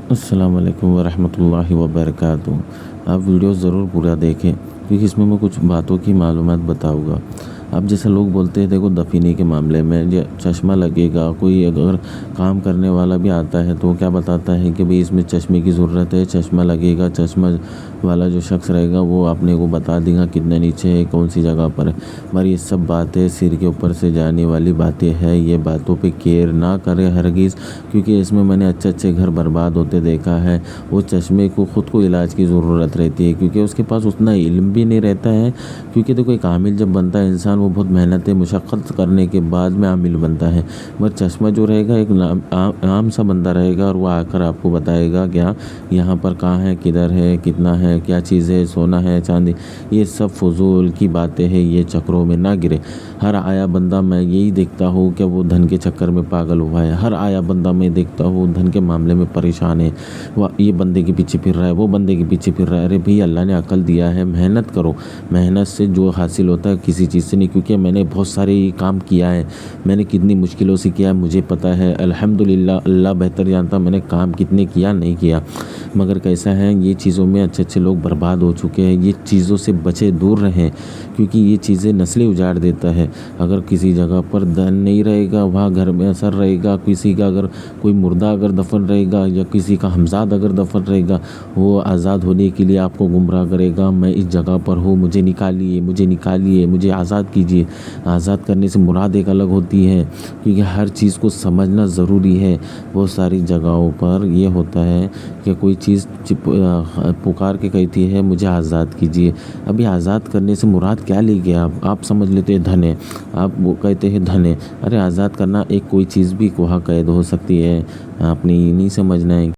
अस्सलाम वालेकुम वरहमतुल्लाहि वबरकातुहू। आप वीडियो ज़रूर पूरा देखें क्योंकि इसमें मैं कुछ बातों की मालूमात बताऊँगा। अब जैसे लोग बोलते हैं देखो दफ़ीनी के मामले में जो चश्मा लगेगा, कोई अगर काम करने वाला भी आता है तो वो क्या बताता है कि भाई इसमें चश्मे की ज़रूरत है, चश्मा लगेगा। चश्मा वाला जो शख्स रहेगा वो अपने को बता देगा कितने नीचे है, कौन सी जगह पर है। मगर ये सब बातें सिर के ऊपर से जाने वाली बातें हैं। ये बातों पे केयर ना करें हरगिज़, क्योंकि इसमें मैंने अच्छे घर बर्बाद होते देखा है। वो चश्मे को ख़ुद को इलाज की ज़रूरत रहती है क्योंकि उसके पास उतना इल्म भी नहीं रहता है। क्योंकि देखो एक आमिल जब बनता है इंसान, वो बहुत मेहनत मुशक्क़त करने के बाद में आमिल बनता है। मगर चश्मा जो रहेगा एक आम सा बंदा रहेगा और वो आकर आपको बताएगा क्या यहाँ पर कहाँ है, किधर है, कितना है, क्या चीज़ है, सोना है, चांदी। ये सब फजूल की बातें हैं, ये चक्करों में ना गिरे। हर आया बंदा मैं यही देखता हूँ कि वो धन के चक्कर में पागल हुआ है। हर आया बंदा मैं देखता हूँ धन के मामले में परेशान है। वह ये बंदे के पीछे फिर रहा है, वो बंदे के पीछे फिर रहा है। अरे भाई अल्लाह ने अकल दिया है, मेहनत करो। मेहनत से जो हासिल होता है किसी चीज़ से नहीं। क्योंकि मैंने बहुत सारे काम किया है, मैंने कितनी मुश्किलों से किया है मुझे पता है। अल्हम्दुलिल्लाह, अल्लाह बेहतर जानता मैंने काम कितने किया नहीं किया। मगर कैसा है, ये चीज़ों में अच्छे लोग बर्बाद हो चुके हैं। ये चीज़ों से बचे, दूर रहें, क्योंकि ये चीज़ें नस्लें उजाड़ देता है। अगर किसी जगह पर धन नहीं रहेगा, वहाँ घर में असर रहेगा। किसी का अगर कोई मुर्दा अगर दफन रहेगा या किसी का हमजाद अगर दफन रहेगा, वो आज़ाद होने के लिए आपको गुमराह करेगा। मैं इस जगह पर हूँ, मुझे निकालिए, मुझे निकालिए, मुझे आज़ाद कीजिए। आज़ाद करने से मुराद एक अलग होती है, क्योंकि हर चीज़ को समझना ज़रूरी है। बहुत सारी जगहों पर ये होता है कि कोई चीज़ पुकार के कहती है मुझे आज़ाद कीजिए। अभी आज़ाद करने से मुराद क्या लेंगे आप समझ लेते हैं धन है, आप वो कहते हैं धन है। अरे आज़ाद करना एक कोई चीज़ भी वहाँ कैद हो सकती है, आपने ये नहीं समझना है।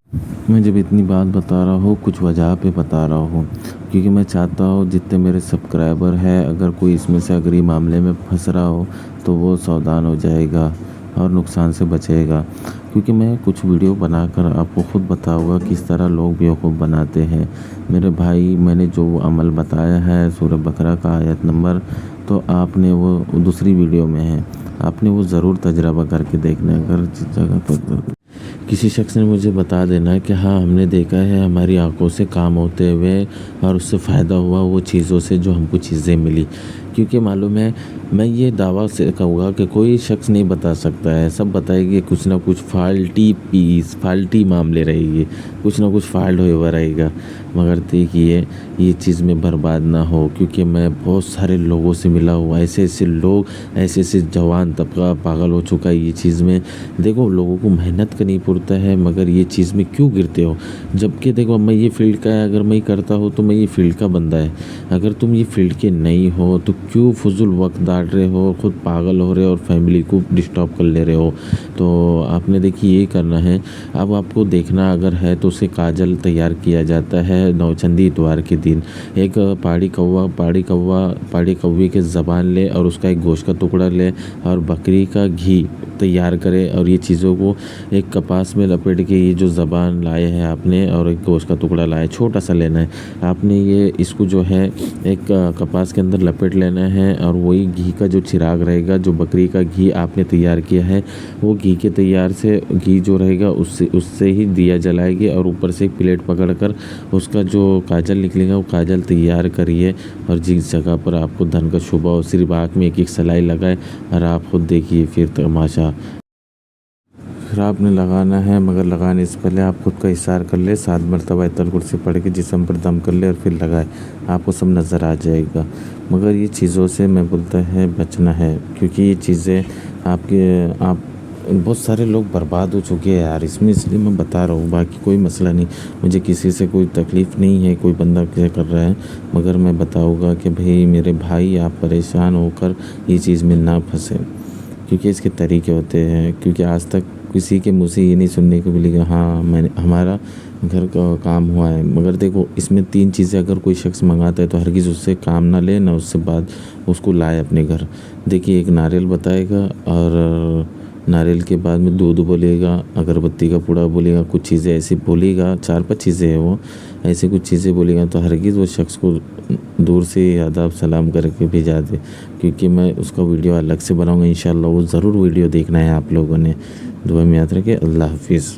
मैं जब इतनी बात बता रहा हूँ कुछ वजह पे बता रहा हूँ, क्योंकि मैं चाहता हूँ जितने मेरे सब्सक्राइबर हैं अगर कोई इसमें से अगर ये मामले में फंस रहा हो तो वो सावधान हो जाएगा और नुकसान से बचेगा। क्योंकि मैं कुछ वीडियो बनाकर आपको ख़ुद बताऊंगा किस तरह लोग बेवकूफ़ बनाते हैं। मेरे भाई, मैंने जो अमल बताया है सूरह बकरा का आयत नंबर, तो आपने वो दूसरी वीडियो में है, आपने वो ज़रूर तजर्बा करके देखना है। अगर जिस जगह पर किसी शख्स ने मुझे बता देना कि हाँ हमने देखा है हमारी आंखों से काम होते हुए और उससे फ़ायदा हुआ वो चीज़ों से जो हमको चीज़ें मिली। क्योंकि मालूम है, मैं ये दावा से कहूँगा कि कोई शख्स नहीं बता सकता है। सब बताएगी कुछ ना कुछ फाल्टी मामले रहेगी, कुछ ना कुछ फॉल्ट हुआ रहेगा। मगर देखिए ये चीज़ में बर्बाद ना हो, क्योंकि मैं बहुत सारे लोगों से मिला हुआ, ऐसे लोग, ऐसे जवान तबका पागल हो चुका है ये चीज़ में। देखो लोगों को मेहनत करनी पड़ता है, मगर ये चीज़ में क्यों गिरते हो? जबकि देखो मैं ये फील्ड का है, अगर मैं करता हूँ तो मैं ये फील्ड का बंदा है। अगर तुम ये फील्ड के नहीं हो तो क्यों फजूल वक्त डाल रहे हो, खुद पागल हो रहे हो और फैमिली को डिस्टर्ब कर ले रहे हो? तो आपने देखिए ये करना है। अब आपको देखना अगर है तो उसे काजल तैयार किया जाता है नौचंदी इतवार के दिन। एक पहाड़ी कौवे के ज़बान ले और उसका एक गोश्त का टुकड़ा ले और बकरी का घी तैयार करें और ये चीज़ों को एक कपास में लपेट के, ये जो ज़बान लाए हैं आपने और एक गोश्त का टुकड़ा लाए, छोटा सा लेना है आपने, ये इसको जो है एक कपास के अंदर लपेट लेना है। और वही घी का जो चिराग रहेगा, जो बकरी का घी आपने तैयार किया है, वो घी के तैयार से घी जो रहेगा उससे ही दिया जलाएगी और ऊपर से एक प्लेट पकड़कर उसका जो काजल निकलेगा वो काजल तैयार करिए। और जिस जगह पर आपको धन का शुभ हो सिर्फ आँख में एक सिलाई लगाए और आप खुद देखिए फिर तमाशा। फिर आपने लगाना है, मगर लगाने से पहले आप खुद का इशार कर ले, 7 मरतबा आयतुल कुर्सी पढ़ के जिस्म पर दम कर ले और फिर लगाए, आपको सब नज़र आ जाएगा। मगर ये चीज़ों से मैं बोलता है बचना है, क्योंकि ये चीज़ें आप बहुत सारे लोग बर्बाद हो चुके हैं यार इसमें, इसलिए मैं बता रहा हूँ। बाकी कोई मसला नहीं, मुझे किसी से कोई तकलीफ़ नहीं है, कोई बंदा क्या कर रहा है। मगर मैं बताऊँगा कि भाई मेरे भाई आप परेशान होकर ये चीज़ में ना फंसे, क्योंकि इसके तरीके होते हैं। क्योंकि आज तक किसी के मुँह से ये नहीं सुनने को मिलेगा हाँ हमारा घर का काम हुआ है। मगर देखो इसमें 3 चीज़ें अगर कोई शख्स मंगाता है तो हरगिज़ उससे काम ना ले, ना उससे बाद उसको लाए अपने घर। देखिए एक नारियल बताएगा और नारियल के बाद में दूध बोलेगा, अगरबत्ती का पूड़ा बोलेगा, कुछ चीज़ें ऐसी बोलेगा, 4-5 चीज़ें हैं वो, ऐसी कुछ चीज़ें बोलेगा। तो हरगिज़ वो शख्स को दूर से आदाब सलाम करके भेजा दे, क्योंकि मैं उसका वीडियो अलग से बनाऊँगा इंशाल्लाह। वो ज़रूर वीडियो देखना है आप लोगों ने। दुआ में याद रखें। अल्लाह हाफिज़।